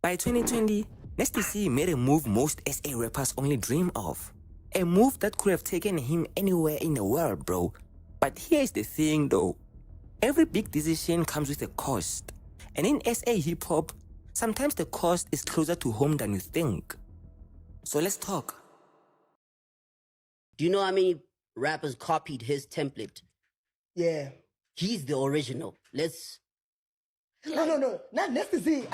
By 2020, Nasty C made a move most SA rappers only dream of. A move that could have taken him anywhere in the world, bro. But here's the thing though. Every big decision comes with a cost. And in SA hip-hop, sometimes the cost is closer to home than you think. So let's talk. Do you know how many rappers copied his template? Yeah. He's the original. No. Not Nasty C.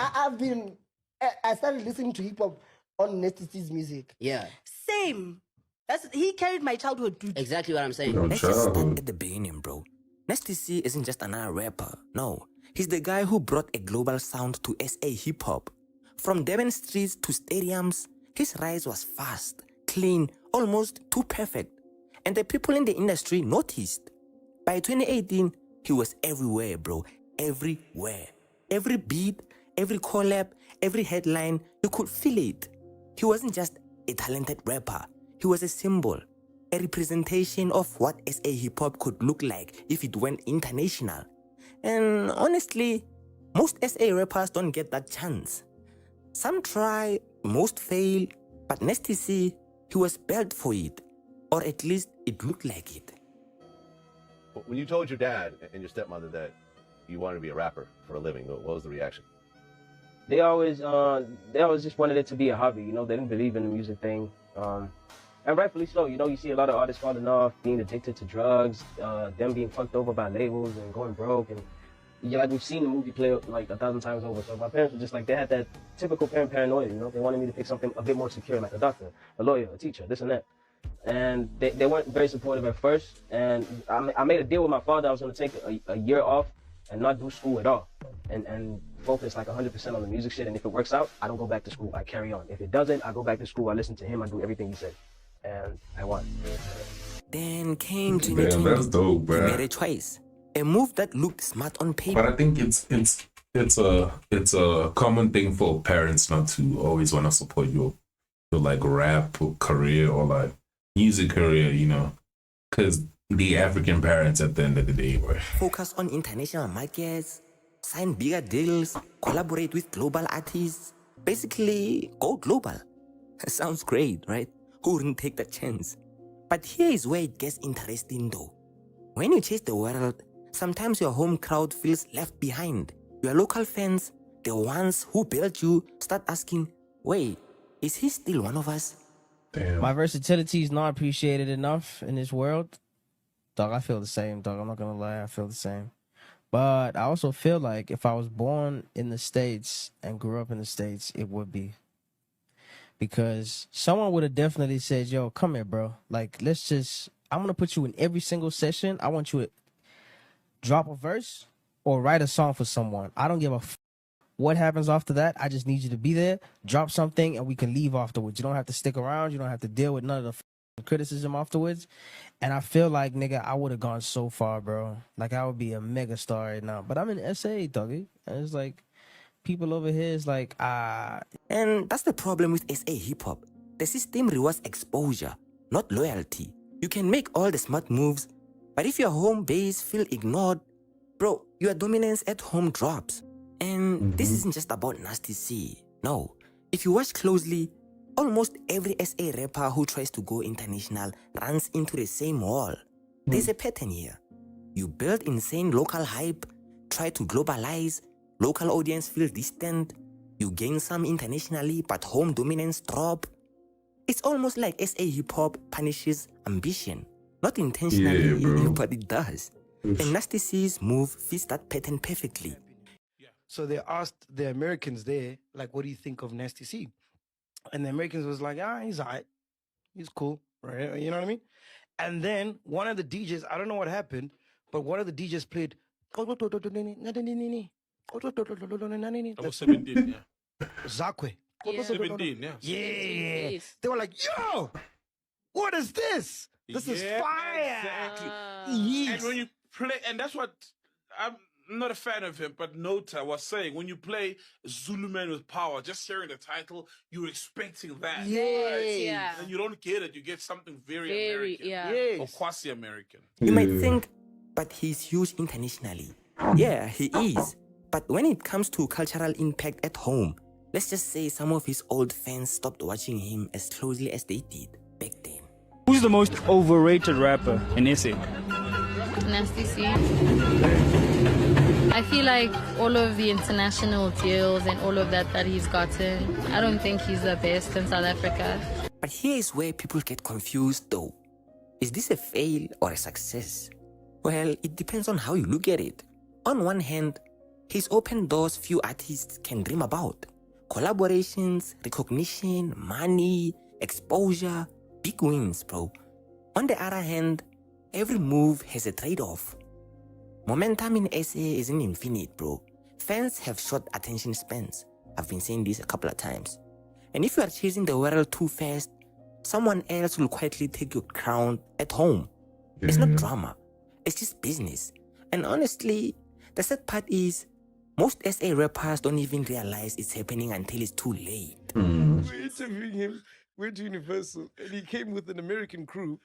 I started listening to hip hop on Nasty C's music. Yeah. Same. He carried my childhood, dude. Exactly what I'm saying. Let's just start at the beginning, bro. Nasty C isn't just another rapper. No, he's the guy who brought a global sound to SA hip-hop. From Devon streets to stadiums, his rise was fast, clean, almost too perfect. And the people in the industry noticed. By 2018, he was everywhere, bro. Everywhere. Every beat, every collab, every headline, you could feel it. He wasn't just a talented rapper. He was a symbol, a representation of what SA hip-hop could look like if it went international. And honestly, most SA rappers don't get that chance. Some try, most fail, but Nasty C, he was built for it. Or at least it looked like it. When you told your dad and your stepmother that you wanted to be a rapper for a living, what was the reaction? They always just wanted it to be a hobby, you know. They didn't believe in the music thing. And rightfully so, you know, you see a lot of artists falling off, being addicted to drugs, them being fucked over by labels and going broke. And yeah, like we've seen the movie play like 1,000 times over. So my parents were just like, they had that typical parent paranoia, you know. They wanted me to pick something a bit more secure, like a doctor, a lawyer, a teacher, this and that. And they weren't very supportive at first. And I made a deal with my father. I was going to take a year off and not do school at all. And focus like 100% on the music shit. And if it works out, I don't go back to school. I carry on. If it doesn't, I go back to school. I listen to him. I do everything he said. And I won. Then came 2020. Man, that's dope, bro. He made a choice. A move that looked smart on paper. But I think it's a common thing for parents not to always want to support your like rap career or like music career, you know, because the African parents at the end of the day were Focus on international markets, sign bigger deals, collaborate with global artists, basically go global. Sounds great, right? Who wouldn't take that chance? But here is where it gets interesting though. When you chase the world, sometimes your home crowd feels left behind. Your local fans, the ones who built you, start asking, wait, is he still one of us? damn. My versatility is not appreciated enough in this world. Dog, I feel the same, dog. I'm not gonna lie, I feel the same. But I also feel like if I was born in the States and grew up in the States, it would be. Because someone would have definitely said, yo, come here, bro. Like, I'm gonna put you in every single session. I want you to drop a verse or write a song for someone. I don't give a what happens after that. I just need you to be there, drop something, and we can leave afterwards. You don't have to stick around. You don't have to deal with none of the criticism afterwards. And I feel like, nigga, I would have gone so far, bro. Like, I would be a mega star right now. But I'm in SA, doggy. And it's like, people over here is like, And that's the problem with SA hip-hop. The system rewards exposure, not loyalty. You can make all the smart moves, but if your home base feel ignored, bro, your dominance at home drops. And this isn't just about Nasty C. No. If you watch closely, almost every SA rapper who tries to go international runs into the same wall. There's a pattern here. You build insane local hype, try to globalize, local audience feel distant, you gain some internationally but home dominance drop. It's almost like SA hip-hop punishes ambition. Not intentionally, Yeah, bro. but it does. And Nasty C's move fits that pattern perfectly. So they asked the Americans there, like, what do you think of Nasty C? And the Americans was like, he's all right. He's cool, right? You know what I mean? And then one of the DJs, I don't know what happened, but one of the DJs played. I was 17, yeah. Zakwe. Yeah. 17, yeah. Yeah. Yes. They were like, yo, what is this? This is Yeah, fire. Exactly. Yes. And when you play, and that's what I'm not a fan of him, but Nota was saying, when you play Zulu Man with Power, just hearing the title, you're expecting that. Yes. Yeah. And you don't get it. You get something very, Very, American. yeah. Yes. Or quasi-American. You might think, but he's huge internationally. Yeah, he is. But when it comes to cultural impact at home, Let's just say some of his old fans stopped watching him as closely as they did back then. Who's the most overrated rapper in SA? Nasty C. I feel like all of the international deals and all of that he's gotten, I don't think he's the best in South Africa. But here is where people get confused though. Is this a fail or a success? Well, it depends on how you look at it. On one hand, he's opened doors few artists can dream about. Collaborations, recognition, money, exposure, big wins, bro. On the other hand, every move has a trade-off. Momentum in SA isn't infinite, bro. Fans have short attention spans. I've been saying this a couple of times. And if you are chasing the world too fast, someone else will quietly take your crown at home. It's not drama. It's just business. And honestly, the sad part is, most SA rappers don't even realize it's happening until it's too late. We're interviewing him, went to Universal, and he came with an American crew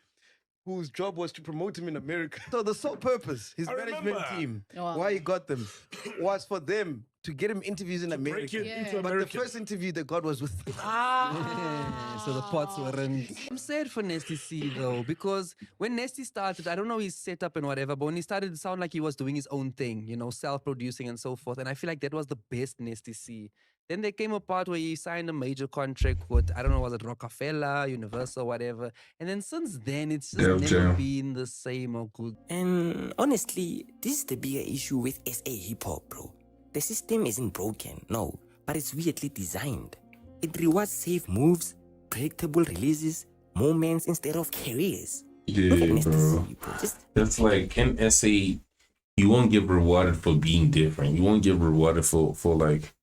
whose job was to promote him in America. So the sole purpose, his management team, why he got them, was for them to get him interviews in America. But the first interview they got was with so the pots weren't. I'm sad for Nasty C though, because when Nasty started, I don't know his setup and whatever, but when he started, it sounded like he was doing his own thing, you know, self-producing and so forth. And I feel like that was the best Nasty C. Then there came a part where he signed a major contract with, I don't know, was it Rockefeller, Universal, whatever. And then since then, it's just never been the same or good. And honestly, this is the bigger issue with SA hip-hop, bro. The system isn't broken, no, but it's weirdly designed. It rewards safe moves, predictable releases, moments instead of careers. Yeah, bro. That's like in SA, you won't get rewarded for being different. You won't get rewarded for like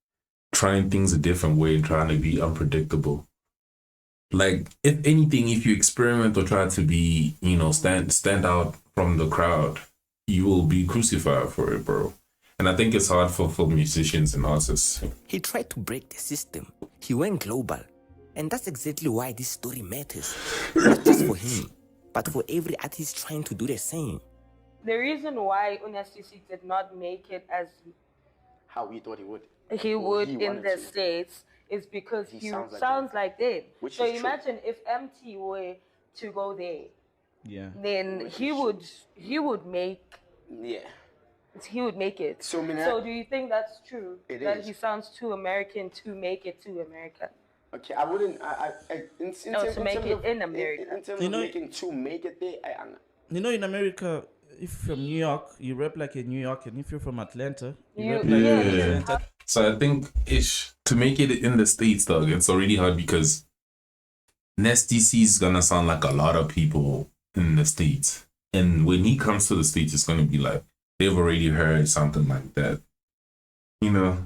trying things a different way and trying to be unpredictable. Like, if anything, if you experiment or try to be, you know, stand out from the crowd, you will be crucified for it, bro. And I think it's hard for musicians and artists. He tried to break the system. He went global. And that's exactly why this story matters. Not just for him, but for every artist trying to do the same. The reason why Nasty C did not make it as how we thought he would in the States is because he sounds like them. So imagine if MT were to go there. Yeah. Then he would make it. So do you think that's true? He sounds too American to make it to America? Okay, I wouldn't. To make it in America. In terms of making to make it there, you know, in America, if you're from New York, you rap like a New Yorker, and if you're from Atlanta, you rap like a Atlanta. So I think to make it in the States, dog, it's already hard because Nasty C is gonna sound like a lot of people in the States, and when he comes to the States, it's gonna be like they've already heard something like that, you know.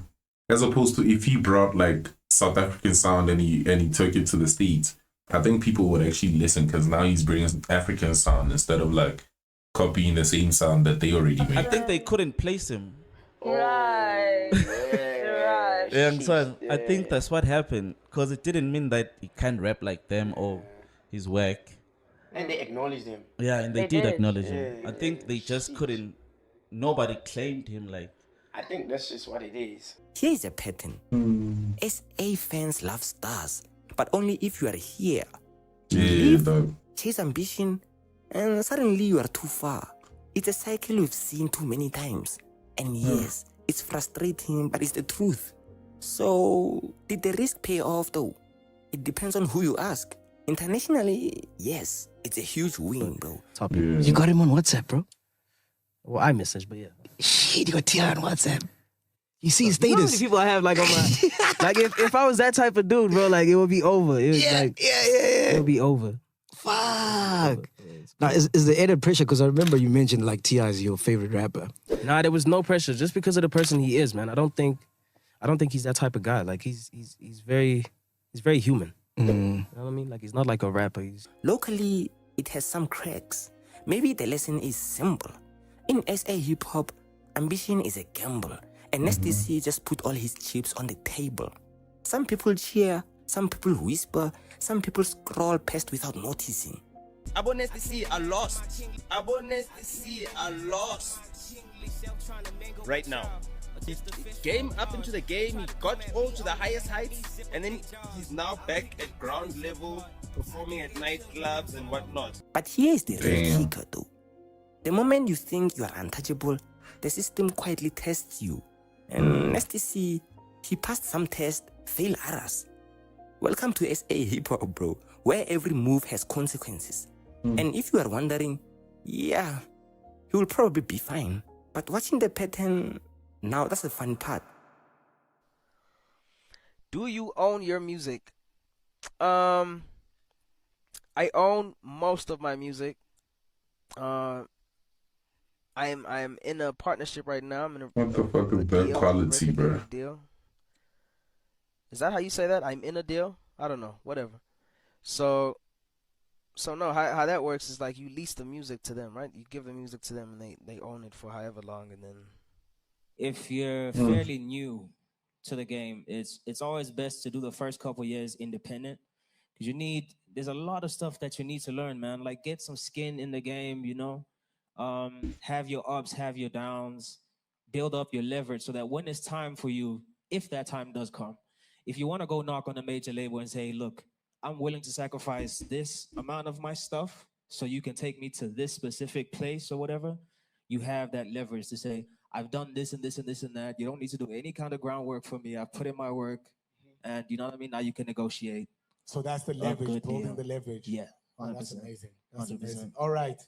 As opposed to if he brought like South African sound and he took it to the States, I think people would actually listen because now he's bringing African sound instead of like copying the same sound that they already made. I think they couldn't place him. Right. Yeah, so I think that's what happened because it didn't mean that he can't rap like them or he's whack. And they acknowledged him. Yeah, and they did acknowledge him. I think they just couldn't. Nobody claimed him like. I think that's just what it is. Here's a pattern. SA fans love stars, but only if you are here. Chase ambition, and suddenly you are too far. It's a cycle we've seen too many times. And yes, it's frustrating, but it's the truth. So, did the risk pay off though? It depends on who you ask. Internationally, yes, it's a huge win, bro. You got him on WhatsApp, bro? Well, I message, but yeah. Shit, you got T.I. on WhatsApp. You see his You know how many status. people I have like on my like if I was that type of dude, bro, like it would be over. It was it would be over. Fuck. Now, is the added pressure? Because I remember you mentioned like T.I. is your favorite rapper. Nah, there was no pressure just because of the person he is, man. I don't think he's that type of guy. Like he's very human. You know what I mean? Like he's not like a rapper. Locally, it has some cracks. Maybe the lesson is simple. In SA hip hop, ambition is a gamble, and Nasty C just put all his chips on the table. Some people cheer, some people whisper, some people scroll past without noticing. Abo Nasty C are lost. Abo Nasty C are lost. Right now. He came up into the game, he got all to the highest heights, and then he's now back at ground level, performing at nightclubs and whatnot. But here is the real kicker though. The moment you think you are untouchable, the system quietly tests you. And Nasty C, he passed some tests, failed others. Welcome to SA Hip Hop, bro, where every move has consequences. And if you are wondering, yeah, he will probably be fine. But watching the pattern, now that's the fun part. Do you own your music? I own most of my music. I am in a partnership right now. I'm in a What the fuck is that quality, bro? Deal. Is that how you say that? I'm in a deal? I don't know. Whatever. So no, how that works is like you lease the music to them, right? You give the music to them and they own it for however long, and then if you're fairly new to the game, it's always best to do the first couple years independent, because there's a lot of stuff that you need to learn, man. Like get some skin in the game, you know, have your ups, have your downs, build up your leverage so that when it's time for you, if that time does come, if you want to go knock on a major label and say, look, I'm willing to sacrifice this amount of my stuff so you can take me to this specific place or whatever, you have that leverage to say, I've done this and this and this and that. You don't need to do any kind of groundwork for me. I've put in my work, and you know what I mean? Now you can negotiate. So that's the leverage, building the leverage. Yeah, 100%. Oh, that's amazing. That's 100%. amazing. All right.